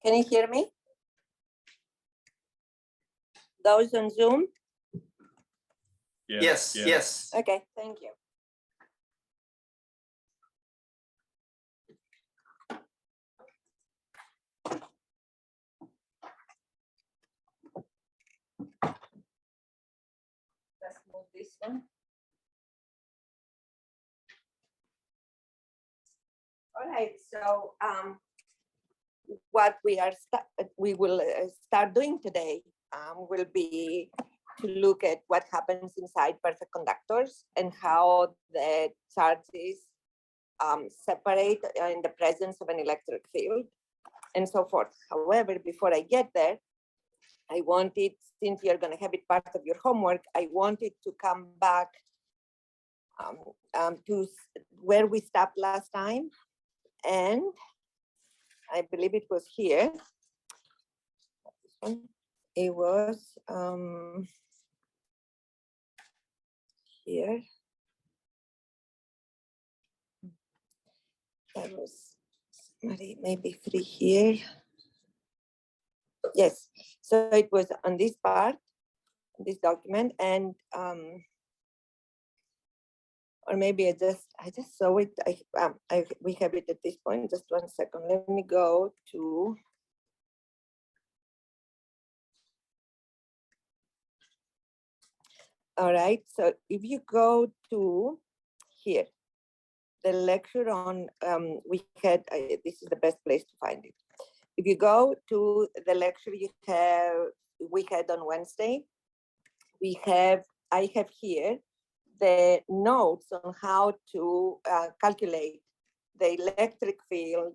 Can you hear me? Those on Zoom? Yeah, Yes, yeah. yes. Okay, thank you. Let's move this one. All right, so what we will start doing today will be to look at what happens inside perfect conductors and how the charges separate in the presence of an electric field and so forth. However, before I get there, I wanted, since you're going to have it part of your homework, I wanted to come back to where we stopped last time. And I believe it was here. It was here. That was maybe 3 here. Yes, so it was on this part, this document, and or maybe I just saw it. We have it at this point. Just 1 second. Let me go to. All right. So if you go to here, the lecture on we had. This is the best place to find it. If you go to the lecture we had on Wednesday, I have here the notes on how to calculate the electric field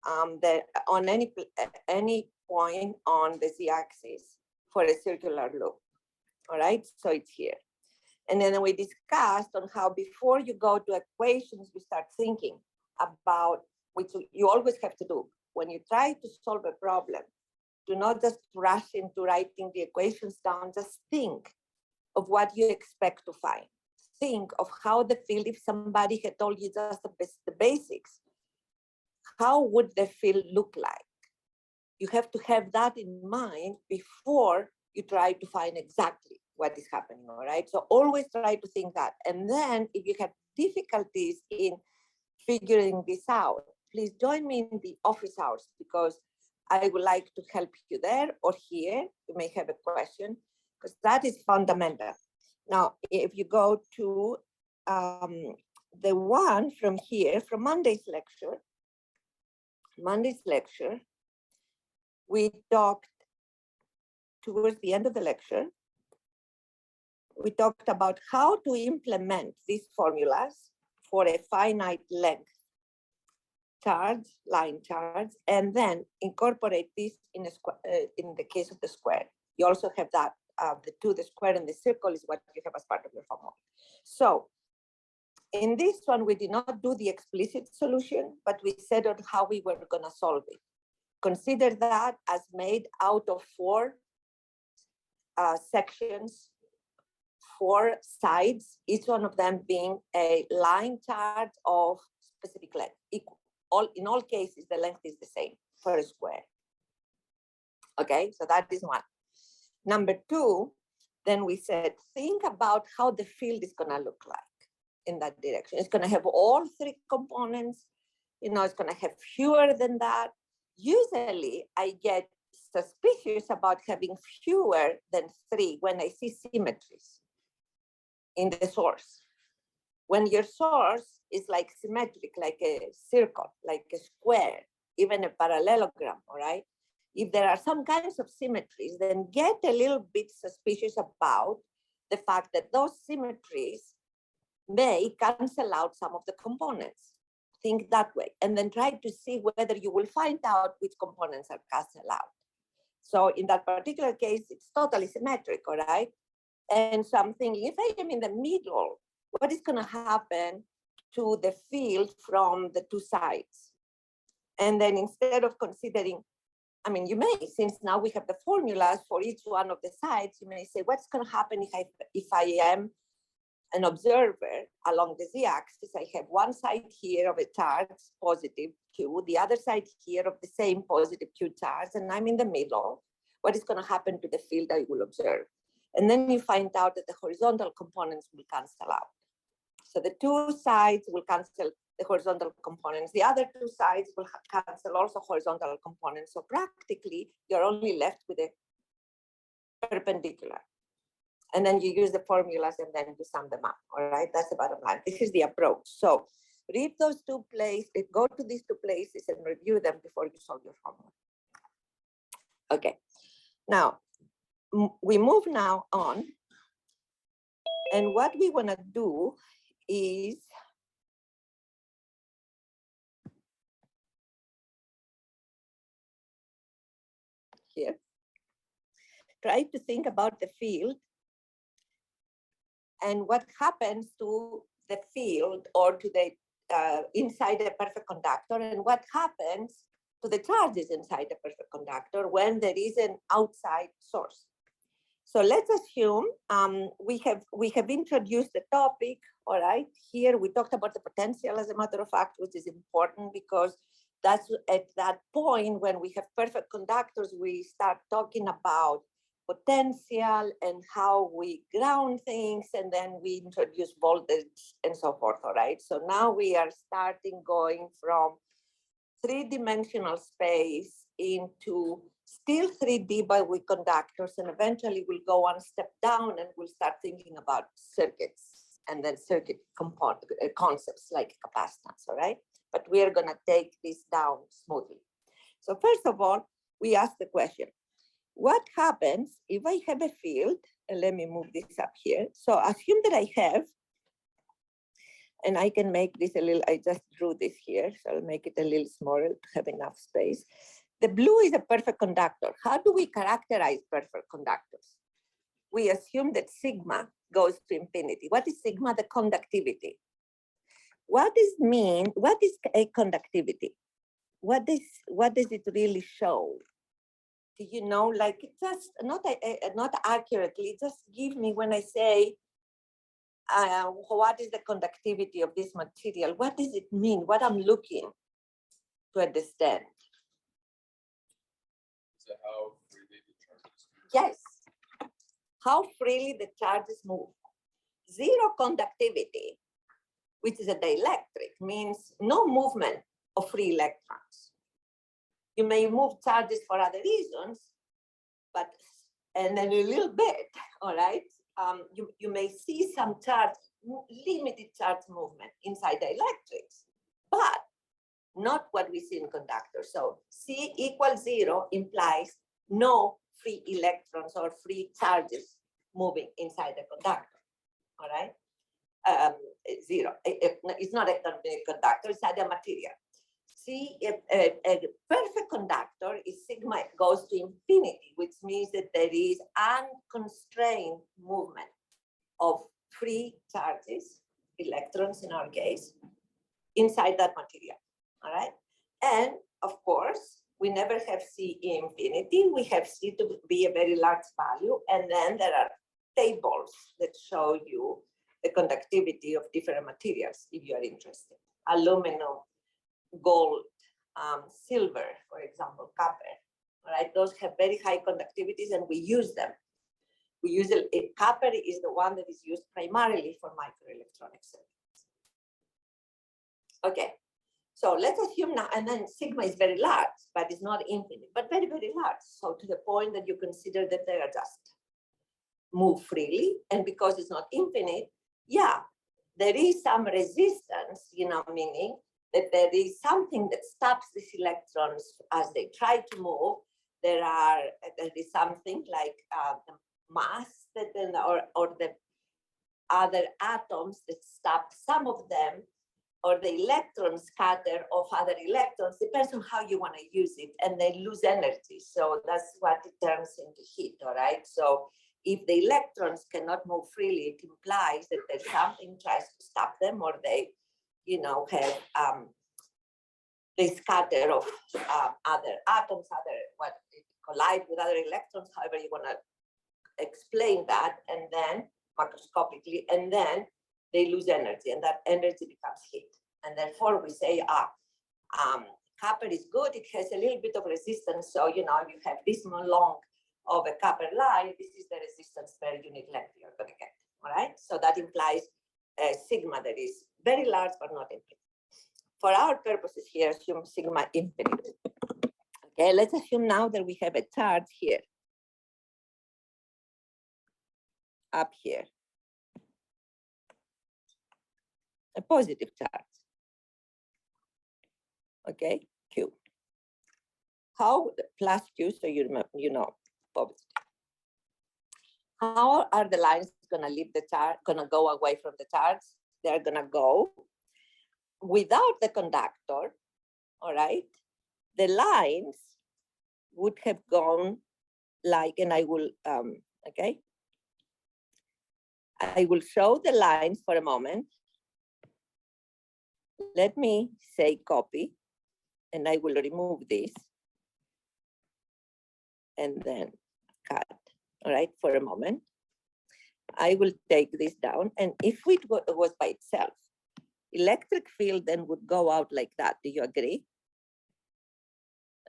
on any point on the z-axis for a circular loop. All right, so it's here. And then we discussed on how before you go to equations, you start thinking about, which you always have to do when you try to solve a problem. Do not just rush into writing the equations down, just think of what you expect to find. Think of how the field, if somebody had told you just the basics, how would the field look like? You have to have that in mind before you try to find exactly what is happening, all right? So always try to think that. And then if you have difficulties in figuring this out, please join me in the office hours because I would like to help you there or here. You may have a question because that is fundamental. Now, if you go to the one from here, from Monday's lecture, we talked towards the end of the lecture, we talked about how to implement these formulas for a finite length charge, line charge, and then incorporate this in the case of the square. You also have that, the square and the circle is what you have as part of your homework. So in this one, we did not do the explicit solution, but we said on how we were gonna solve it. Consider that as made out of 4 sections, 4 sides, each one of them being a line charge of specific length, equal. In all cases, the length is the same for a square. Okay, so that is one. Number 2, then we said, think about how the field is gonna look like in that direction. It's gonna have all 3 components. You know, it's gonna have fewer than that. Usually I get suspicious about having fewer than 3 when I see symmetries in the source. When your source is like symmetric, like a circle, like a square, even a parallelogram, all right? If there are some kinds of symmetries, then get a little bit suspicious about the fact that those symmetries may cancel out some of the components. Think that way, and then try to see whether you will find out which components are canceled out. So in that particular case, it's totally symmetric, all right? And so I'm thinking, if I am in the middle, what is going to happen to the field from the 2 sides? And then instead of considering, I mean, you may, since now we have the formulas for each one of the sides, you may say, what's going to happen if I am an observer along the z-axis. I have one side here of a charge, positive q, the other side here of the same positive q charge, and I'm in the middle. What is going to happen to the field I will observe? And then you find out that the horizontal components will cancel out. So the two sides will cancel the horizontal components. The other two sides will cancel also horizontal components. So practically, you're only left with a perpendicular. And then you use the formulas and then you sum them up, all right? That's the bottom line. This is the approach. So read those two places, go to these two places and review them before you solve your homework. Okay, now we move now on. And what we wanna do is here, try to think about the field and what happens to the field or to the inside a perfect conductor, and what happens to the charges inside a perfect conductor when there is an outside source. So let's assume we have introduced the topic, all right? Here we talked about the potential, as a matter of fact, which is important because that's at that point when we have perfect conductors, we start talking about potential and how we ground things, and then we introduce voltage and so forth, all right? So now we are starting going from three-dimensional space into still 3D, but with conductors, and eventually we'll go one step down and we'll start thinking about circuits and then circuit component concepts like capacitance, all right? But we are gonna take this down smoothly. So first of all, we ask the question, what happens if I have a field, and let me move this up here. So assume that I have, and I can make this a little, I just drew this here, so I'll make it a little smaller to have enough space. The blue is a perfect conductor. How do we characterize perfect conductors? We assume that sigma goes to infinity. What is sigma? The conductivity. What does mean? What is a conductivity? What does it really show? Do you know, like, just not accurately, just give me when I say, what is the conductivity of this material? What does it mean? What I'm looking to understand? So how freely the charges move? Yes. How freely the charges move. Zero conductivity, which is a dielectric, means no movement of free electrons. You may move charges for other reasons, but, and then a little bit, all right? You may see some charge, limited charge movement inside dielectrics, but not what we see in conductors. So C equals 0 implies no free electrons or free charges moving inside the conductor, all right? 0, it's not a conductor, it's not a material. See, a perfect conductor is sigma goes to infinity, which means that there is unconstrained movement of free charges, electrons in our case, inside that material, all right? And of course, we never have C infinity, we have C to be a very large value, and then there are tables that show you the conductivity of different materials, if you are interested. Aluminum, gold, silver, for example, copper, all right? Those have very high conductivities and we use them. We use it, copper is the one that is used primarily for microelectronic circuits. Okay, so let's assume now, and then sigma is very large, but it's not infinite, but very, very large. So to the point that you consider that they are just move freely, and because it's not infinite, yeah, there is some resistance, you know, meaning that there is something that stops these electrons as they try to move. There is something like the mass that then, or the other atoms that stop some of them, or the electron scatter of other electrons, depends on how you want to use it, and they lose energy. So that's what it turns into heat, all right? So if the electrons cannot move freely, it implies that there's something tries to stop them, or they, you know, have they scatter of other atoms, what they collide with other electrons, however you want to explain that, and then macroscopically, and then they lose energy, and that energy becomes heat. And therefore we say, copper is good, it has a little bit of resistance. So, you know, if you have this long of a copper line, this is the resistance per unit length you're gonna get, all right? So that implies a sigma that is very large, but not infinite. For our purposes here, assume sigma infinite. Okay, let's assume now that we have a charge here, up here, a positive charge. Okay, Q. How plus Q, so you know, positive. How are the lines gonna leave the charge, gonna go away from the charge? They're gonna go without the conductor, all right? The lines would have gone like, and I will, okay? I will show the lines for a moment. Let me say copy, and I will remove this, and then cut, all right, for a moment. I will take this down, and if it was by itself, electric field then would go out like that. Do you agree?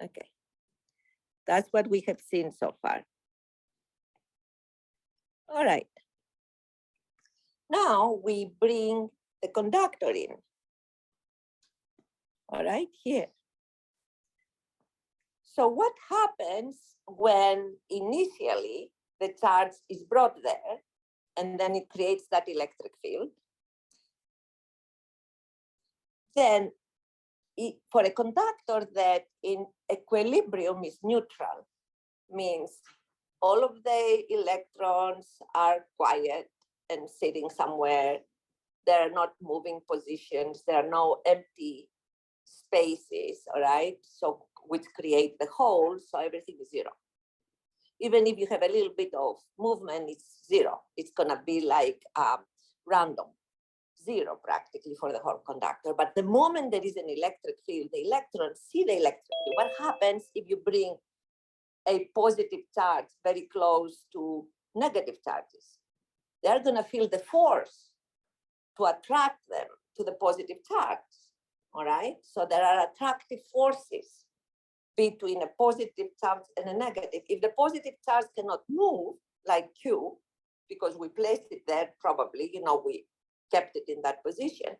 Okay. That's what we have seen so far. All right. Now we bring the conductor in. All right, here. So what happens when initially the charge is brought there and then it creates that electric field? Then for a conductor that in equilibrium is neutral, means all of the electrons are quiet and sitting somewhere. They're not moving positions. There are no empty spaces, all right? So which create the hole, so everything is zero. Even if you have a little bit of movement, it's zero. It's gonna be like random, zero practically for the whole conductor. But the moment there is an electric field, the electrons see the electric field. What happens if you bring a positive charge very close to negative charges? They're gonna feel the force to attract them to the positive charge, all right? So there are attractive forces between a positive charge and a negative. If the positive charge cannot move, like Q, because we placed it there, probably, you know, we kept it in that position,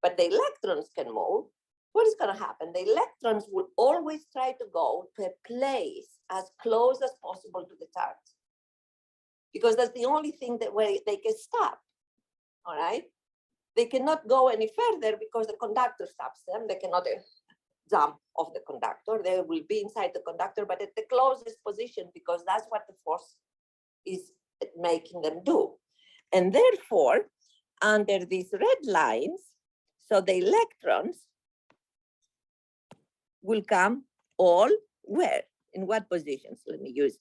but the electrons can move, what is gonna happen? The electrons will always try to go to a place as close as possible to the charge, because that's the only thing that where they can stop, all right? They cannot go any further because the conductor stops them. They cannot jump off the conductor. They will be inside the conductor, but at the closest position, because that's what the force is making them do. And therefore, under these red lines, so the electrons will come all where? In what positions? Let me use,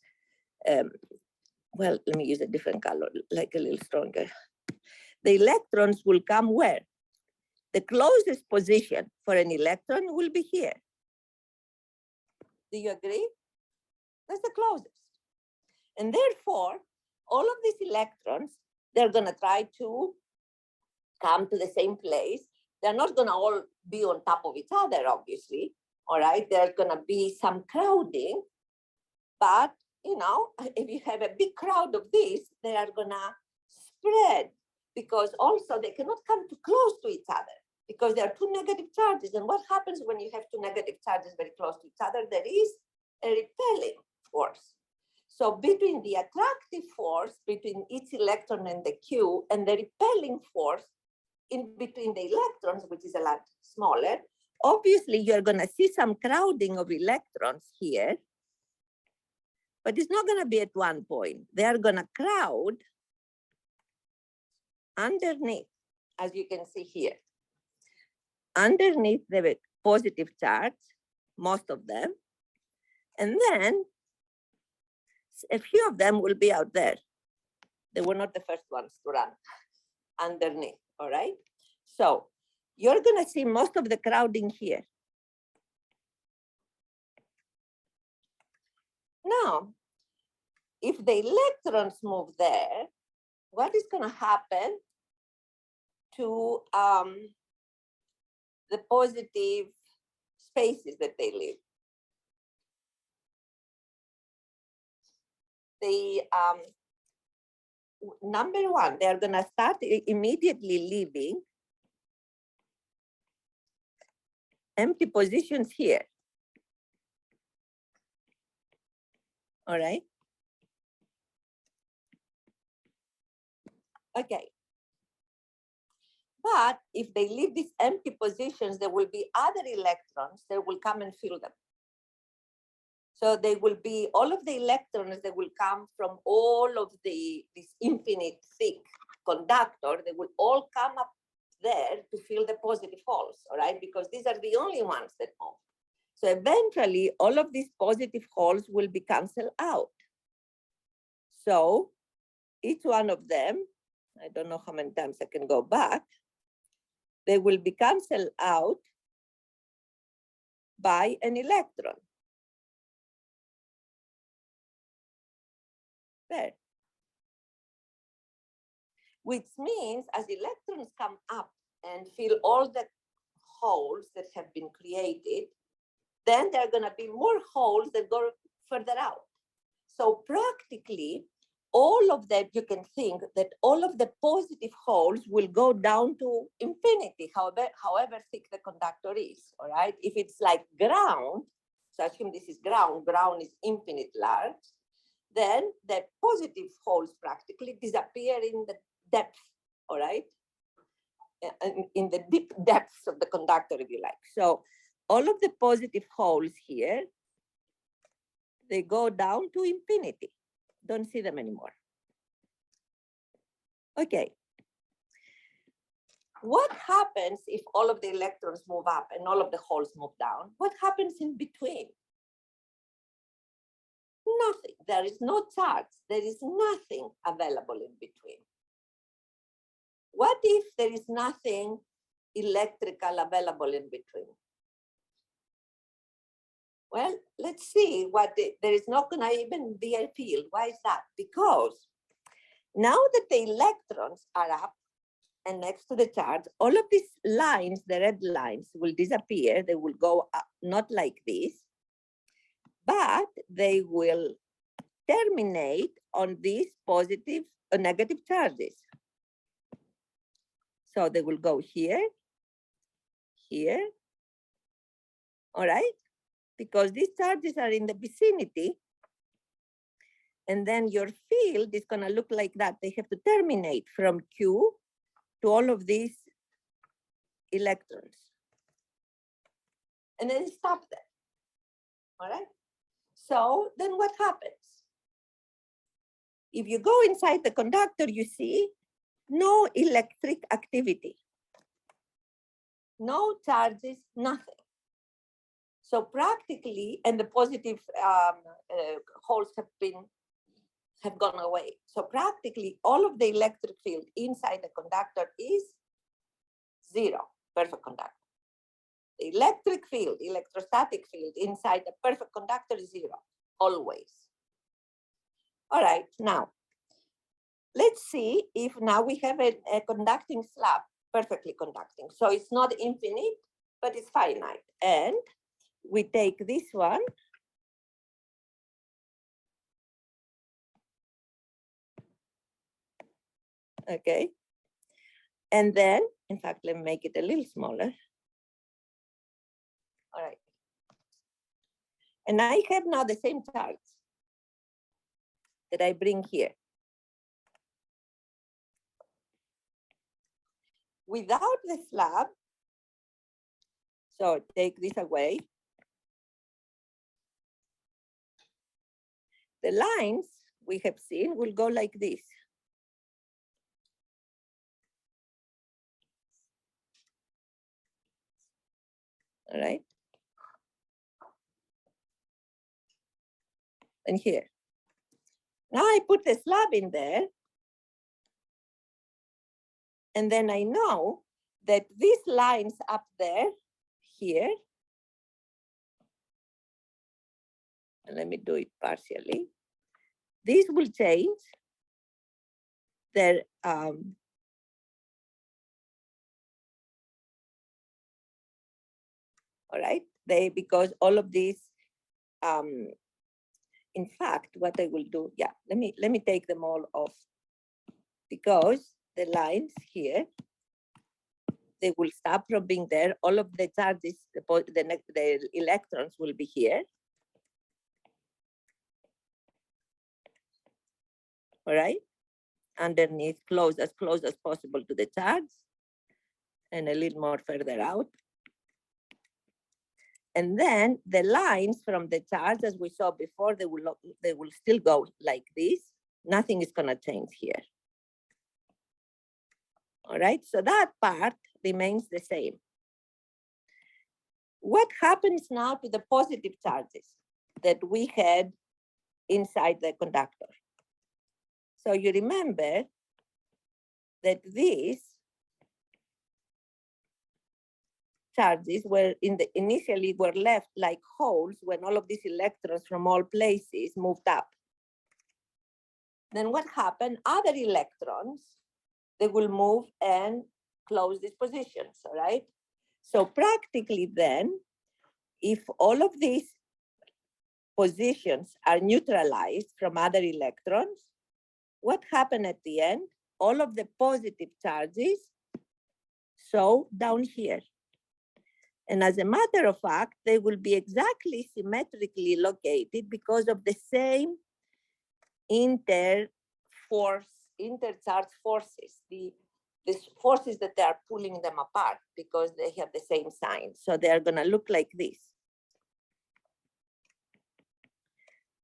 well, let me use a different color, like a little stronger. The electrons will come where? The closest position for an electron will be here. Do you agree? That's the closest. And therefore, all of these electrons, they're gonna try to come to the same place. They're not gonna all be on top of each other, obviously, all right? There's gonna be some crowding, but you know, if you have a big crowd of these, they are gonna spread, because also they cannot come too close to each other because there are two negative charges. And what happens when you have two negative charges very close to each other? There is a repelling force. So between the attractive force between each electron and the Q, and the repelling force in between the electrons, which is a lot smaller, obviously you're gonna see some crowding of electrons here, but it's not gonna be at one point. They are gonna crowd underneath, as you can see here, underneath the positive charge, most of them, and then a few of them will be out there. They were not the first ones to run underneath, all right? So you're gonna see most of the crowding here. Now, if the electrons move there, what is gonna happen to the positive spaces that they live. They, number one, they're gonna start immediately leaving empty positions here. All right. Okay. But if they leave these empty positions, there will be other electrons that will come and fill them. So they will be, all of the electrons that will come from all of this infinite thick conductor, they will all come up there to fill the positive holes, all right? Because these are the only ones that move. So eventually, all of these positive holes will be canceled out. So each one of them, I don't know how many times I can go back, they will be canceled out by an electron. There. Which means as electrons come up and fill all the holes that have been created, then there are going to be more holes that go further out. So practically, all of that, you can think that all of the positive holes will go down to infinity, however thick the conductor is, all right? If it's like ground, so assume this is ground is infinite large, then the positive holes practically disappear in the depth, all right? In the deep depths of the conductor, if you like. So all of the positive holes here, they go down to infinity. Don't see them anymore. Okay. What happens if all of the electrons move up and all of the holes move down? What happens in between? Nothing. There is no charge. There is nothing available in between. What if there is nothing electrical available in between? Well, let's see what there is not going to even be a field. Why is that? Because now that the electrons are up and next to the charge, all of these lines, the red lines, will disappear. They will go up, not like this, but they will terminate on these positive or negative charges. So they will go here, here, all right? Because these charges are in the vicinity, and then your field is going to look like that. They have to terminate from Q to all of these electrons. And then stop there, all right? So then what happens? If you go inside the conductor, you see no electric activity, no charges, nothing. So practically, and the positive holes have gone away. So practically all of the electric field inside the conductor is zero, perfect conductor. The electric field, electrostatic field inside the perfect conductor is zero, always. All right, now, let's see if now we have a conducting slab, perfectly conducting. So it's not infinite, but it's finite. And we take this one. Okay. And then, in fact, let me make it a little smaller. All right. And I have now the same charge that I bring here. Without the slab, so take this away. The lines we have seen will go like this. All right. And here. Now I put the slab in there. And then I know that these lines up there, here, and let me do it partially. These will change their all right? Because all of these, in fact, what I will do, yeah, let me take them all off, because the lines here, they will stop from being there. All of the charges, the electrons will be here. All right, underneath, as close as possible to the charge, and a little more further out. And then the lines from the charge, as we saw before, they will still go like this. Nothing is gonna change here. All right, so that part remains the same. What happens now to the positive charges that we had inside the conductor? So you remember that these charges were initially were left like holes when all of these electrons from all places moved up. Then what happened? Other electrons, they will move and close these positions, all right? So practically then, if all of these positions are neutralized from other electrons, what happened at the end? All of the positive charges show down here. And as a matter of fact, they will be exactly symmetrically located because of the same intercharge forces, these forces that they are pulling them apart because they have the same sign. So they are gonna look like this.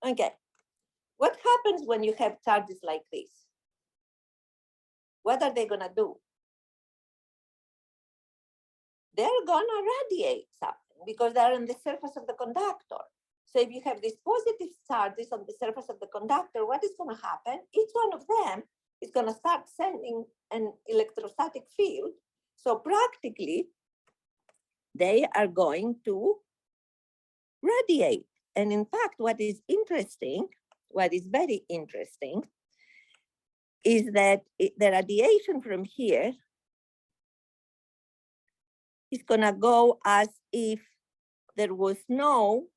Okay, what happens when you have charges like this? What are they gonna do? They're gonna radiate something because they're on the surface of the conductor. So if you have these positive charges on the surface of the conductor, what is gonna happen? Each one of them is gonna start sending an electrostatic field. So practically, they are going to radiate. And in fact, what is very interesting, is that the radiation from here is gonna go as if there was no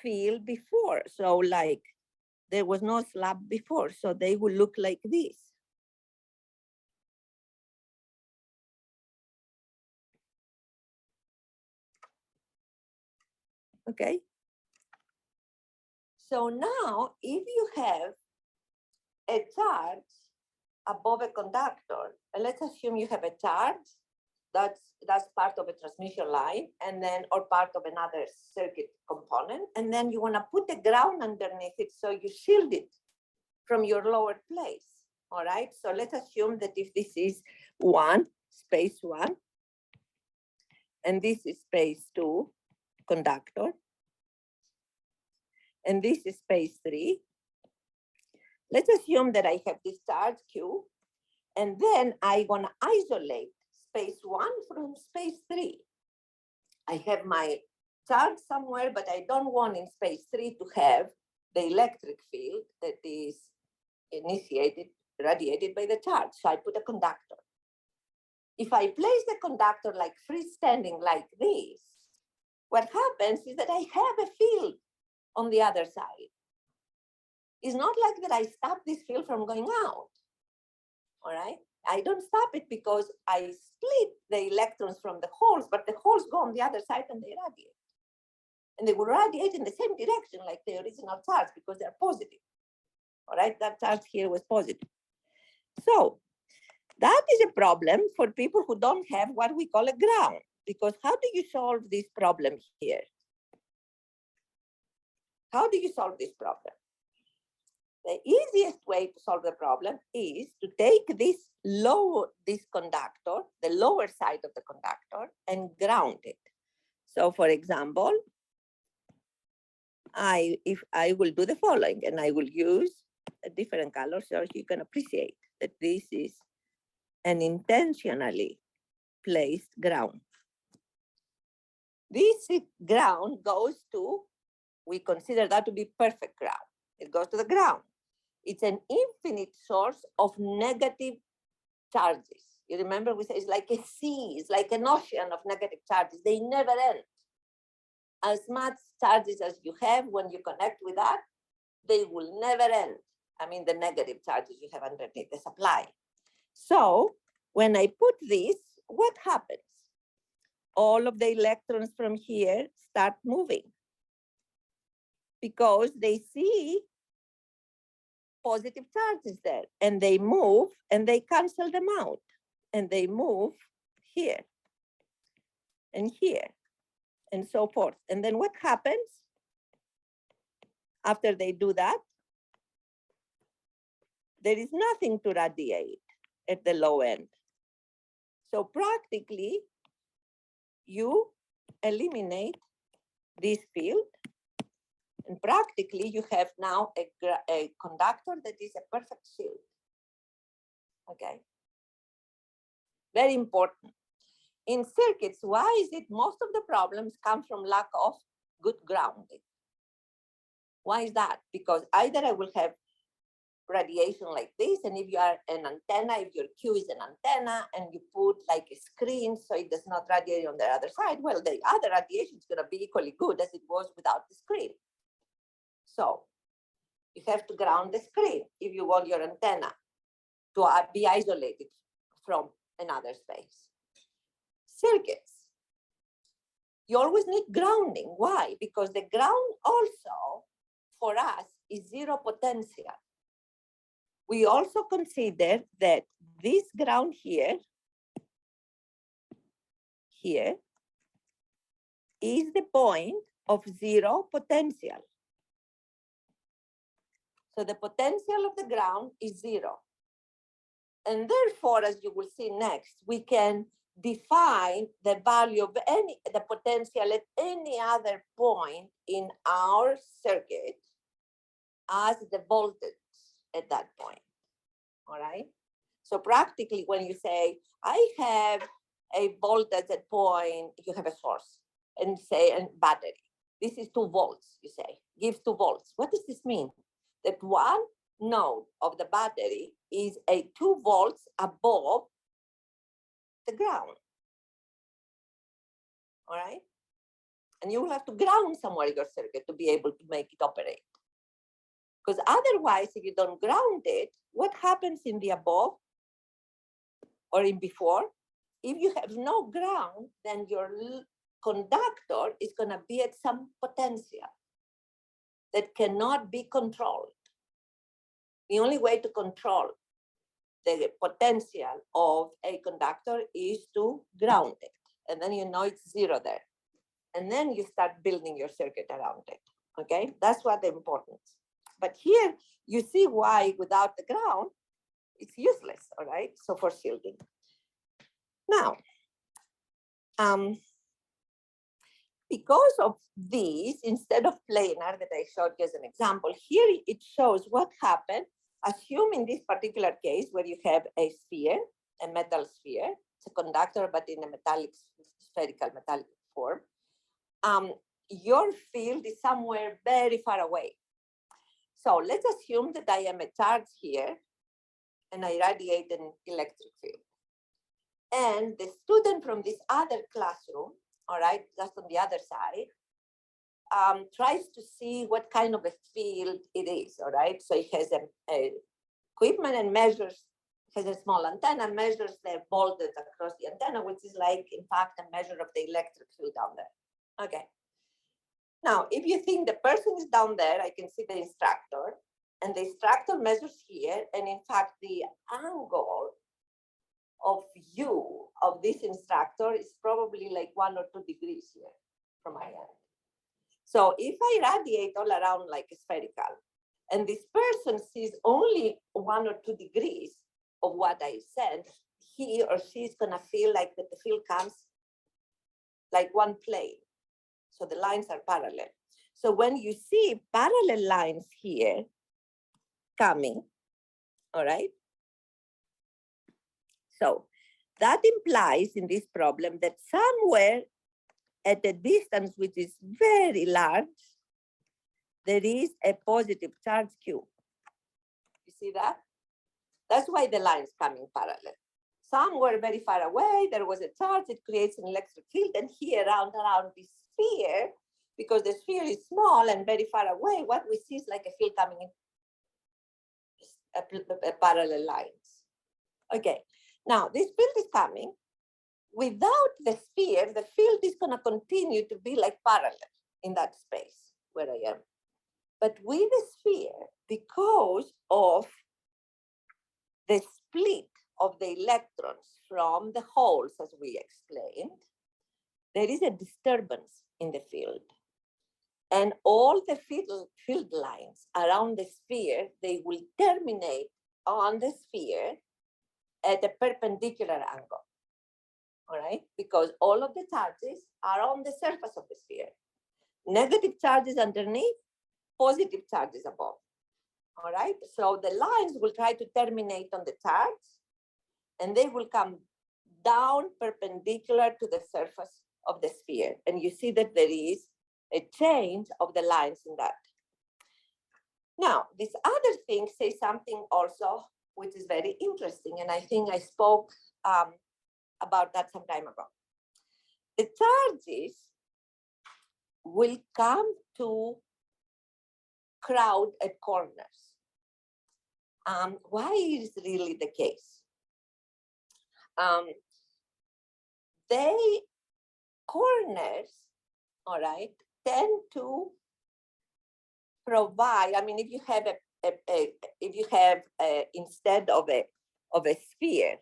field before. So like there was no slab before, so they will look like this. Okay. So now, if you have a charge above a conductor, and let's assume you have a charge that's part of a transmission line, and then or part of another circuit component, and then you want to put a ground underneath it so you shield it from your lower place. All right. So let's assume that if this is space 1, and this is space 2, conductor, and this is space 3. Let's assume that I have this charge Q, and then I want to isolate space 1 from space 3. I have my charge somewhere, but I don't want in space 3 to have the electric field that is radiated by the charge. So I put a conductor. If I place the conductor like freestanding like this, what happens is that I have a field on the other side. It's not like that I stop this field from going out, all right? I don't stop it because I split the electrons from the holes, but the holes go on the other side and they radiate. And they will radiate in the same direction like the original charge because they're positive, all right? That charge here was positive. So that is a problem for people who don't have what we call a ground, because how do you solve this problem here? How do you solve this problem? The easiest way to solve the problem is to take this conductor, the lower side of the conductor, and ground it. So for example, if I will do the following, and I will use a different color so you can appreciate that this is an intentionally placed ground. This ground goes to, we consider that to be perfect ground. It goes to the ground. It's an infinite source of negative charges. You remember we said it's like a sea, it's like an ocean of negative charges. They never end. As much charges as you have when you connect with that, they will never end. I mean, the negative charges you have underneath the supply. So when I put this, what happens? All of the electrons from here start moving because they see positive charges there, and they move and they cancel them out, and they move here and here and so forth. And then what happens after they do that? There is nothing to radiate at the low end. So practically, you eliminate this field, and practically you have now a conductor that is a perfect shield. Okay. Very important. In circuits, why is it most of the problems come from lack of good grounding? Why is that? Because either I will have radiation like this, and if you are an antenna, if your Q is an antenna and you put like a screen so it does not radiate on the other side, well, the other radiation is going to be equally good as it was without the screen. So you have to ground the screen if you want your antenna to be isolated from another space. Circuits, you always need grounding. Why? Because the ground also for us is zero potential. We also consider that this ground here is the point of zero potential. So the potential of the ground is zero. And therefore, as you will see next, we can define the value of the potential at any other point in our circuit as the voltage at that point. All right. So practically, when you say, I have a voltage at point, you have a source and say a battery. This is 2 volts, you say, gives 2 volts. What does this mean? That one node of the battery is a 2 volts above the ground. All right. And you will have to ground somewhere your circuit to be able to make it operate. Because otherwise, if you don't ground it, what happens in the above or in before? If you have no ground, then your conductor is going to be at some potential that cannot be controlled. The only way to control the potential of a conductor is to ground it. And then you know it's zero there. And then you start building your circuit around it. Okay, that's what the importance. But here you see why without the ground, it's useless, all right? So for shielding. Now, because of these, instead of planar that I showed you as an example, here it shows what happened. Assume in this particular case where you have a sphere, a metal sphere, it's a conductor, but in a metallic, spherical metallic form. Your field is somewhere very far away. So let's assume that I am a charge here and I radiate an electric field. And the student from this other classroom, all right, just on the other side, tries to see what kind of a field it is, all right? So it has a equipment and measures, has a small antenna, measures the voltage across the antenna, which is like, in fact, a measure of the electric field down there. Okay. Now, if you think the person is down there, I can see the instructor, and the instructor measures here, and in fact, the angle of view of this instructor is probably like 1 or 2 degrees here from my end. So if I radiate all around like a spherical, and this person sees only 1 or 2 degrees of what I said, he or she is gonna feel like that the field comes like one plane. So the lines are parallel. So when you see parallel lines here coming, all right? So that implies in this problem that somewhere at a distance which is very large, there is a positive charge Q. You see that? That's why the lines come in parallel. Some were very far away, there was a charge, it creates an electric field, and here around this sphere, because the sphere is small and very far away, what we see is like a field coming in a parallel lines. Okay, now this field is coming. Without the sphere, the field is going to continue to be like parallel in that space where I am. But with the sphere, because of the split of the electrons from the holes, as we explained, there is a disturbance in the field. And all the field lines around the sphere, they will terminate on the sphere at a perpendicular angle. All right, because all of the charges are on the surface of the sphere. Negative charges underneath, positive charges above. All right, so the lines will try to terminate on the charge and they will come down perpendicular to the surface of the sphere. And you see that there is a change of the lines in that. Now, this other thing says something also, which is very interesting. And I think I spoke about that some time ago. The charges will come to crowd at corners. Why is really the case? They corners, all right, tend to provide. I mean, if you have instead of a sphere,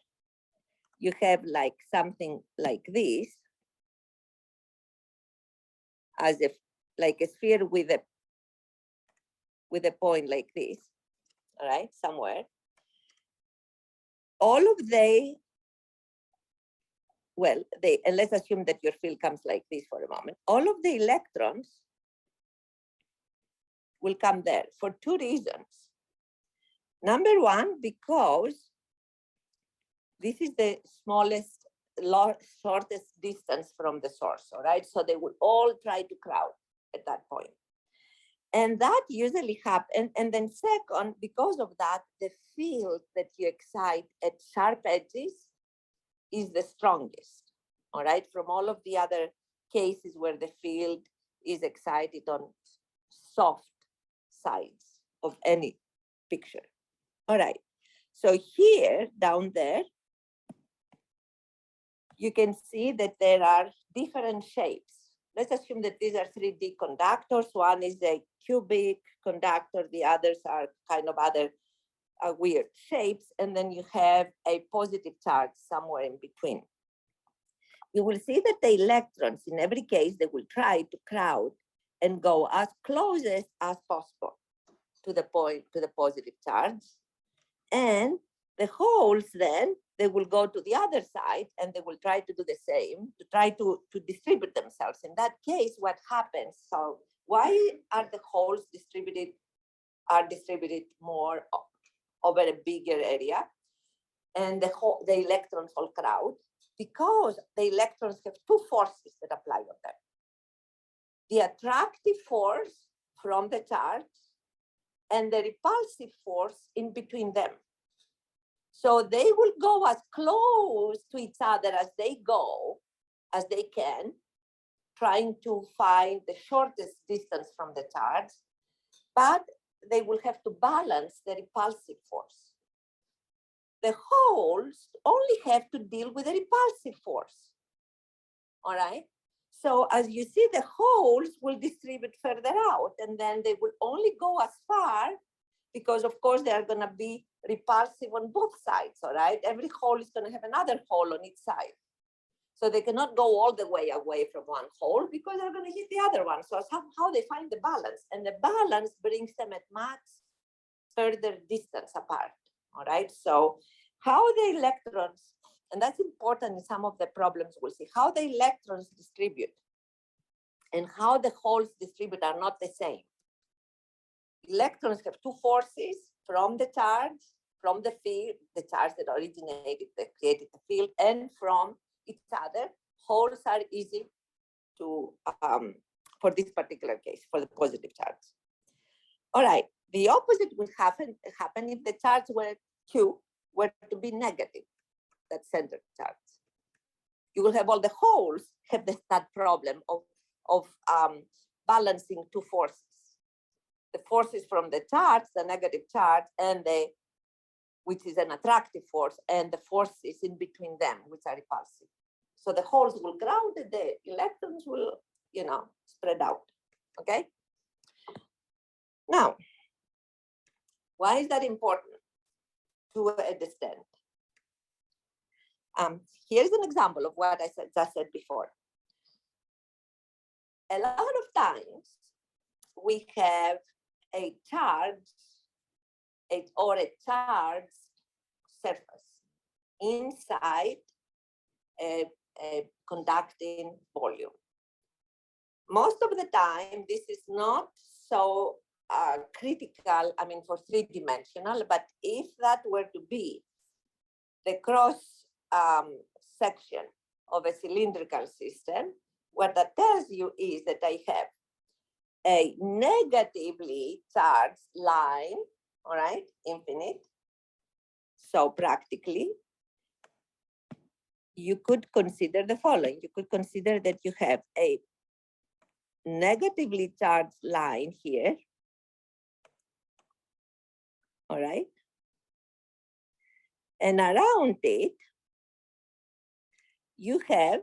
you have like something like this, as if like a sphere with a point like this, all right, somewhere. All of and let's assume that your field comes like this for a moment. All of the electrons will come there for two reasons. Number one, because this is the smallest, shortest distance from the source, all right? So they will all try to crowd at that point. And that usually happens. And then second, because of that, the field that you excite at sharp edges is the strongest, all right? From all of the other cases where the field is excited on soft sides of any picture. All right, so here, down there, you can see that there are different shapes. Let's assume that these are 3D conductors. One is a cubic conductor, the others are kind of other weird shapes, and then you have a positive charge somewhere in between. You will see that the electrons, in every case, they will try to crowd and go as close as possible to the point, to the positive charge. And the holes then, they will go to the other side and they will try to do the same, to try to distribute themselves. In that case, what happens? So why are the holes distributed more over a bigger area and the electrons all crowd? Because the electrons have two forces that apply on them. The attractive force from the charge and the repulsive force in between them. So they will go as close to each other as they can, trying to find the shortest distance from the charge, but they will have to balance the repulsive force. The holes only have to deal with the repulsive force, all right? So as you see, the holes will distribute further out, and then they will only go as far, because of course they are gonna be repulsive on both sides, all right? Every hole is gonna have another hole on each side. So they cannot go all the way away from one hole because they're gonna hit the other one. So somehow they find the balance, and the balance brings them at much further distance apart, all right? So how the electrons, and that's important in some of the problems we'll see, how the electrons distribute and how the holes distribute are not the same. Electrons have two forces from the charge, from the field, the charge that originated, that created the field, and from each other. Holes are easy to, for this particular case, for the positive charge. All right, the opposite would happen if the charge were Q were to be negative. that center charge. You will have all the holes have that problem of balancing two forces. The forces from the charge, the negative charge, and which is an attractive force, and the forces in between them, which are repulsive. So the holes will ground, and the electrons will, spread out. Okay. Now, why is that important to understand? Here's an example of what I just said before. A lot of times we have a charge or a charged surface inside a conducting volume. Most of the time, this is not so critical, for three-dimensional, but if that were to be the cross section of a cylindrical system, what that tells you is that I have a negatively charged line, all right, infinite. So practically, you could consider the following. You could consider that you have a negatively charged line here, all right? And around it, you have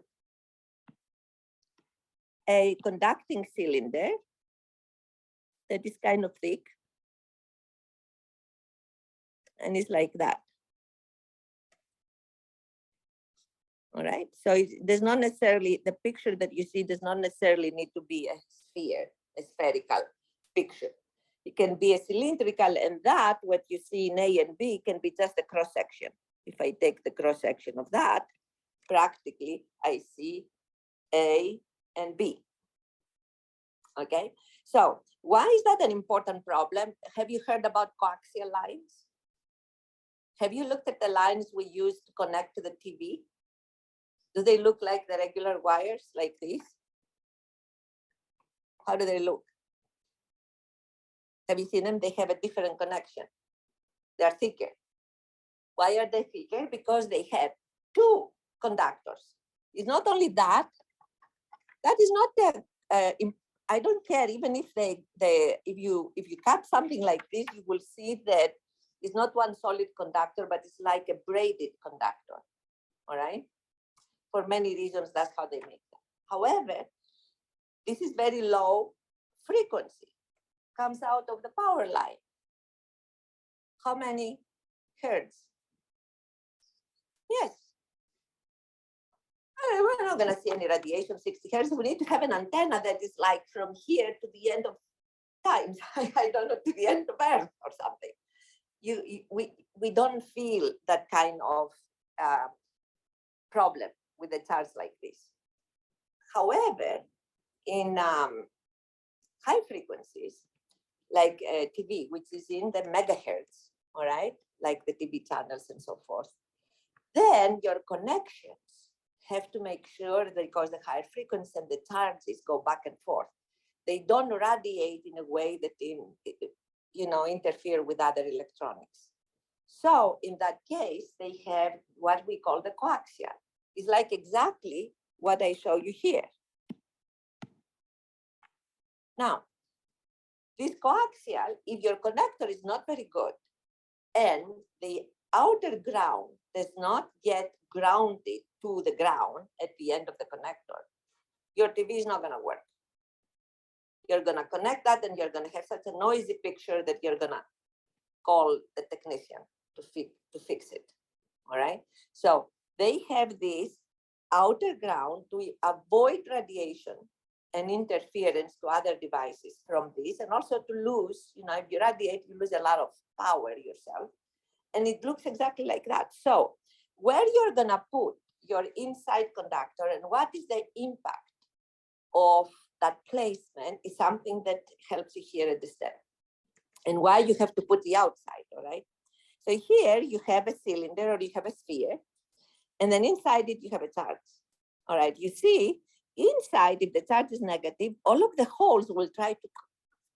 a conducting cylinder that is kind of thick, and it's like that. All right, so there's not necessarily, the picture that you see does not necessarily need to be a sphere, a spherical picture. It can be a cylindrical, and that, what you see in A and B, can be just a cross section. If I take the cross section of that, practically I see A and B. Okay, so why is that an important problem? Have you heard about coaxial lines? Have you looked at the lines we use to connect to the TV? Do they look like the regular wires like this? How do they look? Have you seen them? They have a different connection. They're thicker. Why are they thicker? Because they have two conductors. It's not only that. That is not the. I don't care even if if you cut something like this, you will see that it's not one solid conductor, but it's like a braided conductor. All right. For many reasons, that's how they make them. However, this is very low frequency, comes out of the power line. How many hertz? Yes. We're not going to see any radiation 60 hertz. We need to have an antenna that is like from here to the end of time. I don't know, to the end of Earth or something. We don't feel that kind of problem with a charge like this. However, in high frequencies, like TV, which is in the megahertz, all right, like the TV channels and so forth, then your connections have to make sure that, because the higher frequency and the charges go back and forth, they don't radiate in a way that interfere with other electronics. So in that case, they have what we call the coaxial. It's like exactly what I show you here. Now, this coaxial, if your connector is not very good and the outer ground does not get grounded to the ground at the end of the connector, your TV is not going to work. You're going to connect that and you're going to have such a noisy picture that you're going to call the technician to fix it. All right. So they have this outer ground to avoid radiation and interference to other devices from this, and also to lose, if you radiate, you lose a lot of power yourself. And it looks exactly like that. So where you're going to put your inside conductor and what is the impact of that placement is something that helps you here understand, and why you have to put the outside, all right? So here you have a cylinder or you have a sphere, and then inside it you have a charge, all right? You see, inside, if the charge is negative, all of the holes will try to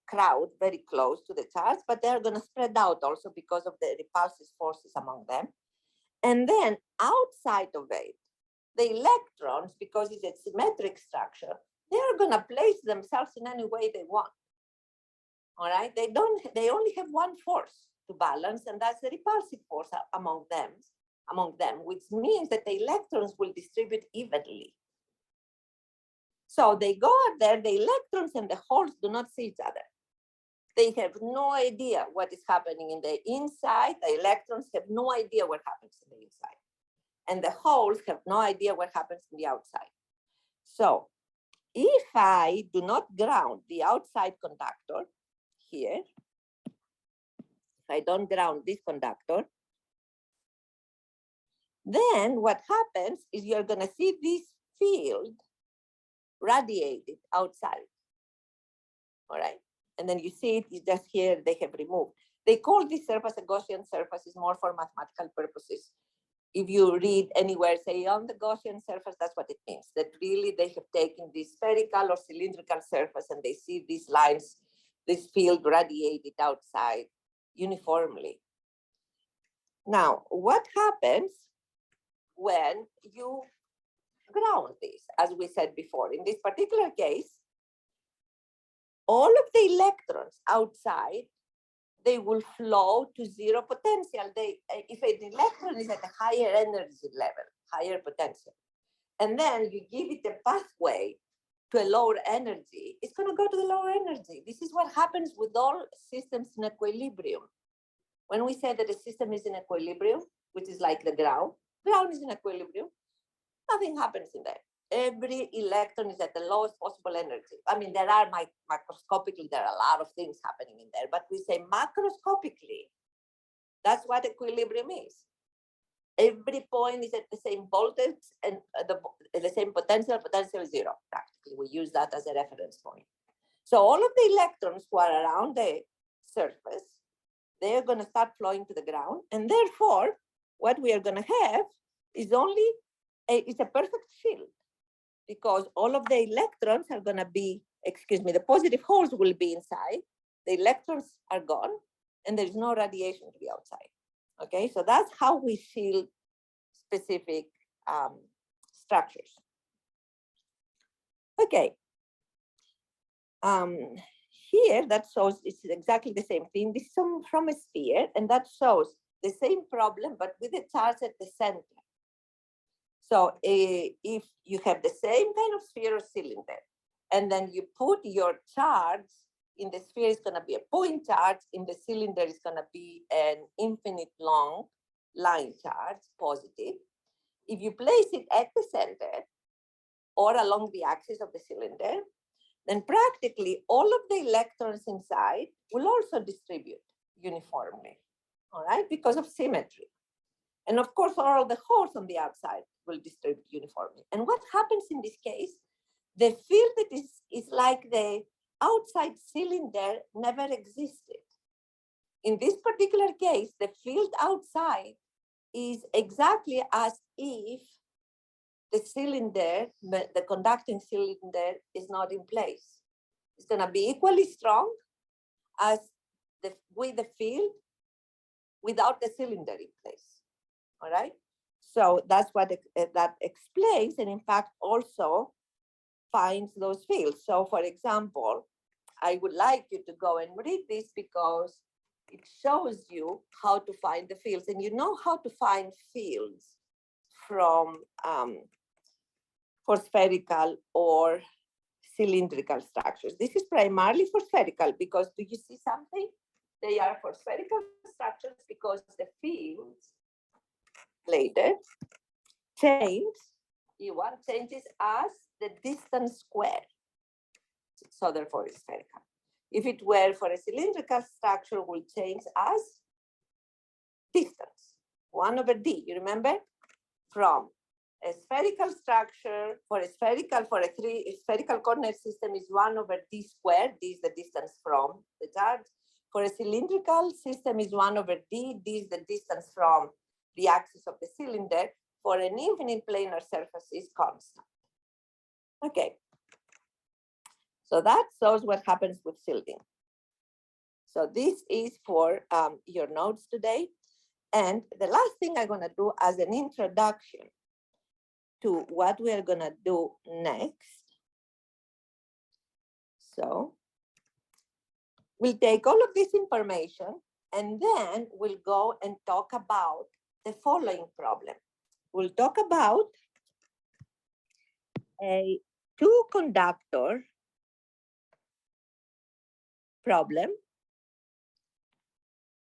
crowd very close to the charge, but they're going to spread out also because of the repulsive forces among them. And then outside of it, the electrons, because it's a symmetric structure, they're going to place themselves in any way they want. All right, they only have one force to balance, and that's the repulsive force among them, which means that the electrons will distribute evenly. So they go out there, the electrons and the holes do not see each other. They have no idea what is happening in the inside. The electrons have no idea what happens in the inside. And the holes have no idea what happens in the outside. So if I do not ground the outside conductor here, if I don't ground this conductor, then what happens is you're going to see this field radiated outside. All right. And then you see it is just here, they have removed. They call this surface a Gaussian surface, is more for mathematical purposes. If you read anywhere, say on the Gaussian surface, that's what it means. That really they have taken this spherical or cylindrical surface and they see these lines, this field radiated outside uniformly. Now, what happens when you ground this? As we said before, in this particular case, all of the electrons outside, they will flow to zero potential. If an electron is at a higher energy level, higher potential, and then you give it a pathway to a lower energy, it's going to go to the lower energy. This is what happens with all systems in equilibrium. When we say that a system is in equilibrium, which is like the ground is in equilibrium, nothing happens in there. Every electron is at the lowest possible energy. I mean, there are macroscopically, there are a lot of things happening in there, but we say macroscopically, that's what equilibrium is. Every point is at the same voltage and the same potential is zero, practically. We use that as a reference point. So all of the electrons who are around the surface, they're going to start flowing to the ground. And therefore, what we are going to have is it's a perfect field, because all of the electrons are going to be, the positive holes will be inside, the electrons are gone, and there's no radiation to the outside. Okay, so that's how we shield specific structures. Okay. Here, that shows it's exactly the same thing. This is from a sphere, and that shows the same problem, but with a charge at the center. So if you have the same kind of sphere or cylinder, and then you put your charge in the sphere, is going to be a point charge, in the cylinder is going to be an infinite long line charge, positive. If you place it at the center or along the axis of the cylinder, then practically all of the electrons inside will also distribute uniformly, all right, because of symmetry. And of course, all the holes on the outside will distribute uniformly. And what happens in this case, the field that is like the outside cylinder never existed. In this particular case, the field outside is exactly as if the cylinder, the conducting cylinder, is not in place. It's going to be equally strong as with the field without the cylinder in place. All right. So that's what that explains, and in fact also finds those fields. So for example, I would like you to go and read this because it shows you how to find the fields, and you know how to find fields from for spherical or cylindrical structures. This is primarily for spherical, because do you see something? They are for spherical structures because the fields later E1 changes as the distance squared. So therefore it's spherical. If it were for a cylindrical structure, will change as distance, 1 over d. You remember? From a spherical structure, for a spherical coordinate system is 1 over d squared. D is the distance from the charge. For a cylindrical system is 1 over d. D is the distance from the axis of the cylinder. For an infinite planar surface is constant. Okay. So that shows what happens with shielding. So this is for your notes today. And the last thing I'm gonna do as an introduction to what we are gonna do next. So we'll take all of this information and then we'll go and talk about the following problem. We'll talk about a two-conductor problem.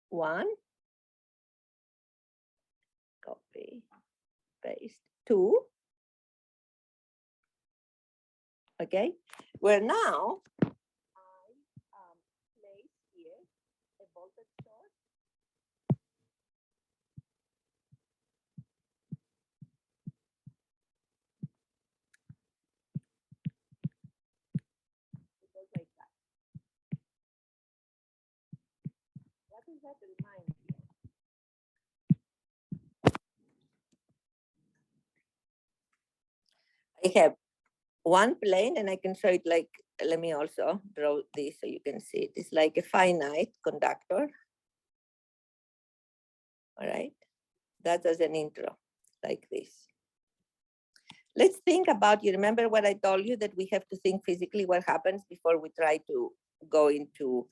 One, copy, paste, two. Okay, where now I place here a voltage source. It goes like that. What does that remind you? I have one plane and I can show it like, let me also draw this so you can see it. It's like a finite conductor. All right, that's as an intro, like this. Let's think about, you remember what I told you, that we have to think physically what happens before we try to go into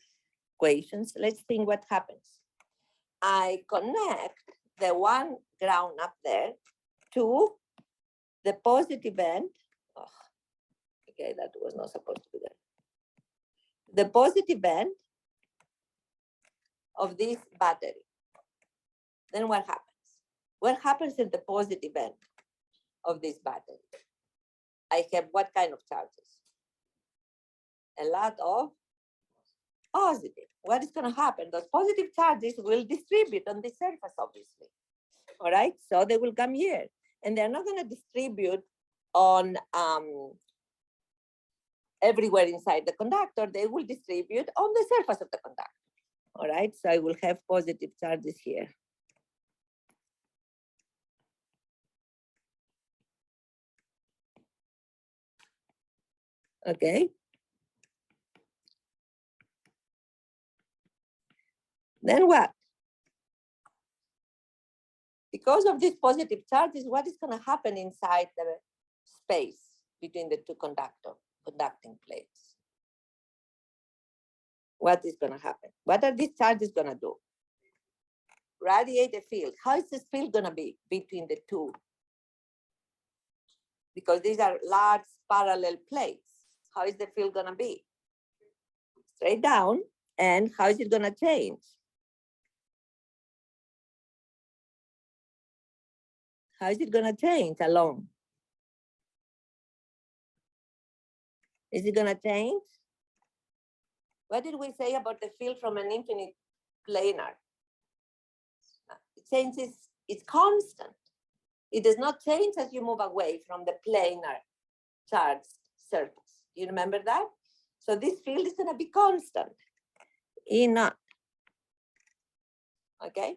equations. Let's think what happens. I connect the one ground up there to the positive end. Oh, okay, that was not supposed to be there. The positive end of this battery. Then what happens? What happens in the positive end of this battery? I have what kind of charges? A lot of positive. What is going to happen? Those positive charges will distribute on the surface, obviously. All right, so they will come here, and they're not going to distribute on everywhere inside the conductor. They will distribute on the surface of the conductor. All right, so I will have positive charges here. Okay. Then what? Because of these positive charges, what is going to happen inside the space between the two conducting plates? What is going to happen? What are these charges going to do? Radiate a field. How is this field going to be between the two? Because these are large parallel plates. How is the field going to be? Straight down. And how is it going to change? How is it going to change along? Is it going to change? What did we say about the field from an infinite planar? It changes, it's constant. It does not change as you move away from the planar charged surface. Do you remember that? So this field is going to be constant. E naught. Okay?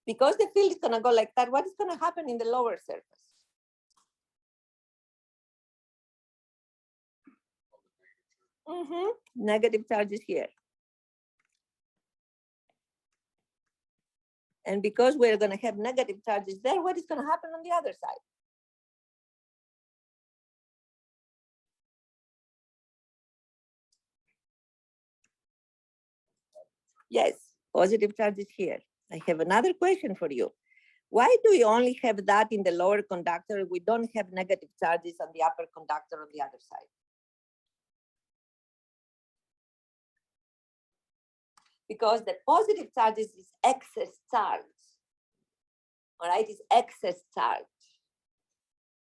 Because the field is going to go like that, what is going to happen in the lower surface? Negative charges here. And because we're going to have negative charges there, what is going to happen on the other side? Yes, positive charges here. I have another question for you. Why do we only have that in the lower conductor? We don't have negative charges on the upper conductor on the other side. Because the positive charges is excess charge. All right, it's excess charge.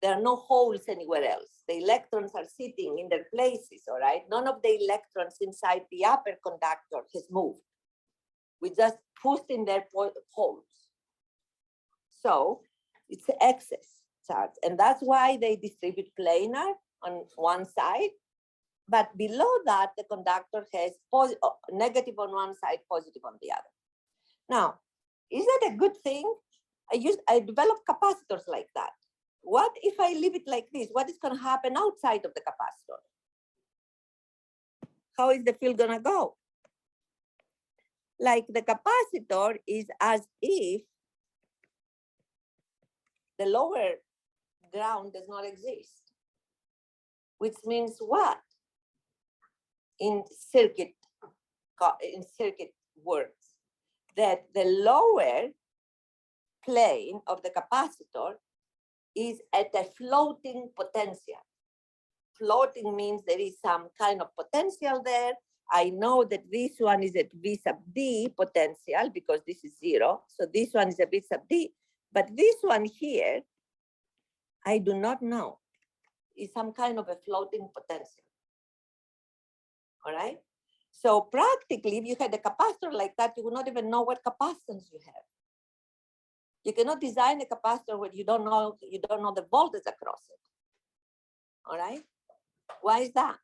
There are no holes anywhere else. The electrons are sitting in their places, all right? None of the electrons inside the upper conductor has moved. We just pushed in their holes. So it's excess charge. And that's why they distribute planar on one side. But below that, the conductor has negative on one side, positive on the other. Now, is that a good thing? I developed capacitors like that. What if I leave it like this? What is going to happen outside of the capacitor? How is the field going to go? like the capacitor is as if the lower ground does not exist, which means what? In circuit words, that the lower plane of the capacitor is at a floating potential. Floating means there is some kind of potential there. I know that this one is at V sub D potential because this is 0. So this one is a V sub D, but this one here, I do not know. It's some kind of a floating potential. All right. So practically, if you had a capacitor like that, you would not even know what capacitance you have. You cannot design a capacitor when you don't know the voltage across it. All right. Why is that?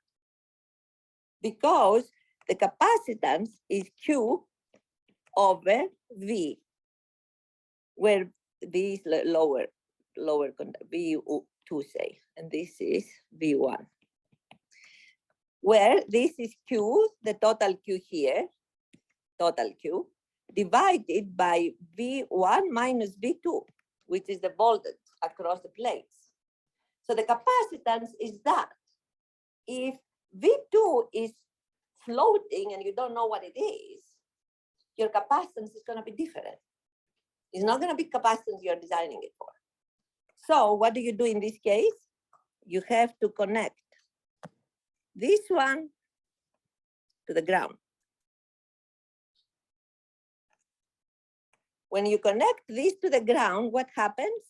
Because the capacitance is Q over V, where V is lower V2 say, and this is V1. Where this is Q, the total Q here, total Q, divided by V1 minus V2, which is the voltage across the plates. So the capacitance is that. If V2 is floating and you don't know what it is, your capacitance is going to be different. It's not going to be capacitance you're designing it for. So what do you do in this case? You have to connect this one to the ground. When you connect this to the ground, what happens?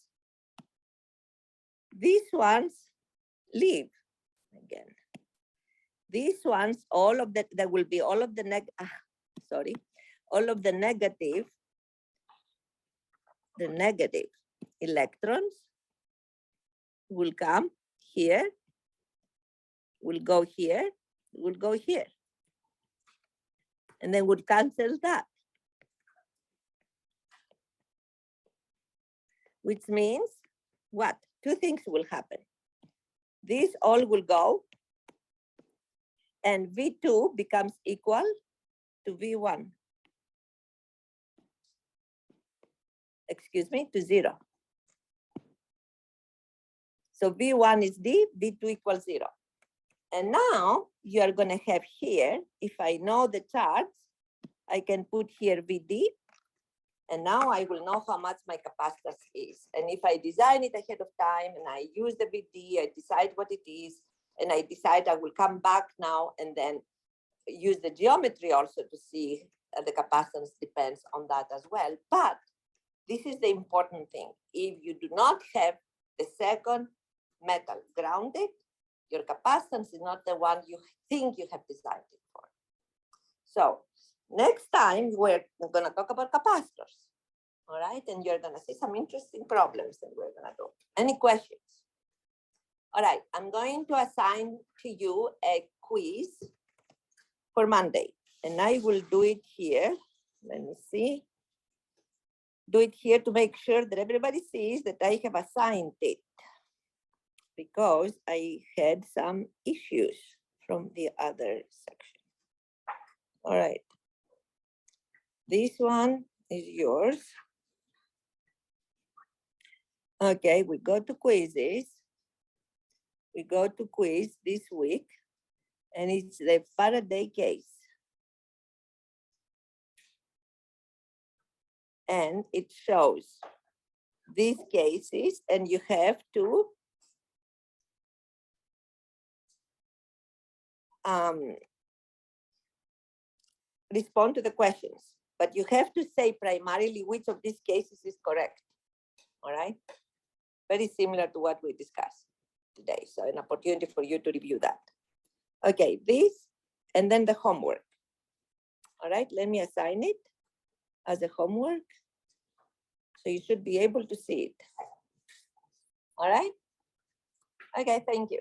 These ones leave again. These ones, all of that, there will be all of the all of the negative electrons will come here, will go here, will go here. And then would cancel that. Which means what? Two things will happen. This all will go, and V2 becomes equal to V1. Excuse me, to 0. So V1 is D, V2 equals 0. And now you are going to have here, if I know the charge, I can put here VD. And now I will know how much my capacitance is. And if I design it ahead of time and I use the VD, I decide what it is, and I decide I will come back now and then use the geometry also to see the capacitance depends on that as well. But this is the important thing. If you do not have the second metal grounded, your capacitance is not the one you think you have designed it for. So next time we're going to talk about capacitors. All right, and you're going to see some interesting problems that we're going to do. Any questions? All right, I'm going to assign to you a quiz for Monday, and I will do it here. Let me see. Do it here to make sure that everybody sees that I have assigned it, because I had some issues from the other section. All right. This one is yours. Okay, we go to quizzes. We go to quiz this week, and it's the Faraday case. And it shows these cases, and you have to respond to the questions, but you have to say primarily which of these cases is correct. All right, very similar to what we discussed today. So an opportunity for you to review that. Okay, this, and then the homework. All right, let me assign it as a homework. So you should be able to see it. All right. Okay, thank you.